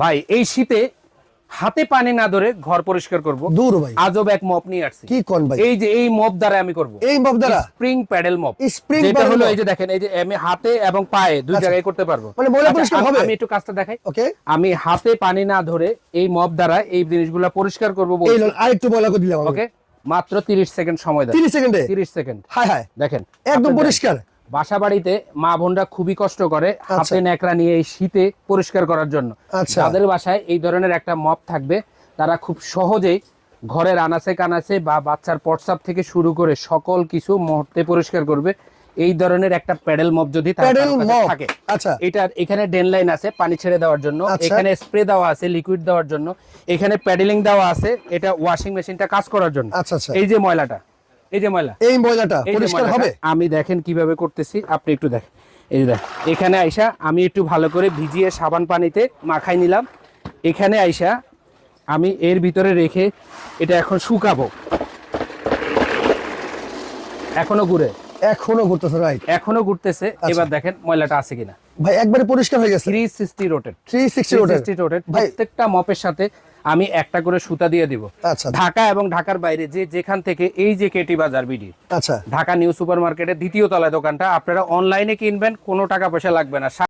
ভাই এই শীতে হাতে পানি না ধরে ঘর পরিষ্কার করব দূর ভাই, আজব এক মপ নিয়ে আসছি। কি কোন ভাই? এই যে এই মপ দ্বারা আমি করব, এই মপ দ্বারা স্প্রিং প্যাডেল মপ। স্প্রিং যেটা প্যাডেল হলো মপ। এই যে দেখেন, এই যে আমি হাতে এবং পায়ে দুই আচ্ছা। জায়গায় করতে পারবো। মানে ময়লা আচ্ছা, পরিষ্কার হবে? আমি একটু কাজটা দেখাই। ওকে, আমি হাতে পানি না ধরে এই মপ দ্বারা এই জিনিসগুলো পরিষ্কার করব এই বলছি। লোন আরেকটু ময়লা করে দিলাম আমি। ওকে, মাত্র 30 সেকেন্ড সময় দেন। 30 সেকেন্ডে 30 সেকেন্ড। হাই হাই, দেখেন একদম আপনার পরিষ্কার। বাসা বাড়িতে মা বোনরা খুবই কষ্ট করে হাতে ন্যাকড়া নিয়ে এই শীতে পরিষ্কার করার জন্য। আচ্ছা। যাদের বাসায় এই ধরনের একটা মপ থাকবে তারা খুব সহজেই ঘরের আনাচে কানাচে বা বাচ্চার প্রস্রাব থেকে শুরু করে সকল কিছু মুহূর্তে পরিষ্কার করবে। এই ধরনের একটা প্যাডেল মপ যদি তার প্যাডেল কারো কাছে মপ, থাকে, আচ্ছা। এটার এখানে ডেন লাইন আছে পানি ছেড়ে দেওয়ার জন্য, আচ্ছা। এখানে স্প্রে দেওয়া আছে লিকুইড দেওয়ার জন্য, এখানে প্যাডেলিং দেওয়া আছে এটা ওয়াশিং মেশিনটা কাজ করার জন্য। আচ্ছা আচ্ছা, এই যে ময়লাটা, এই যে ময়লা, এই ময়লাটা এই যে পরিষ্কার ময়লাটা হবে? আমি দেখেন কিভাবে করতেছি, আপনি একটু দেখেন। এই যে দেখেন, এখানে আইসা আমি একটু ভালো করে ভিজিয়ে সাবান পানিতে মাখাই নিলাম। এখানে আইসা আমি এর ভিতরে রেখে এটা এখন শুকাবো। এখনো ঘুরে, এখনো ঘুরতেছে, রাইট? এখনো ঘুরতেছে। এবার দেখেন ময়লাটা আছে কিনা। ভাই একবারে পরিষ্কার হয়ে গেছে। 360 রোটেট, 360 রোটেট। 360 রোটেট। ভাই প্রত্যেকটা মপের সাথে আমি একটা করে সুতা দিয়ে দিব। আচ্ছা ঢাকা এবং ঢাকার বাইরে যেখান থেকে এই যে কেটি বাজার বিডি, আচ্ছা, ঢাকা নিউ সুপার মার্কেটের দ্বিতীয় তলায় দোকানটা, আপনারা অনলাইনে কিনবেন, কোনো টাকা পয়সা লাগবে না।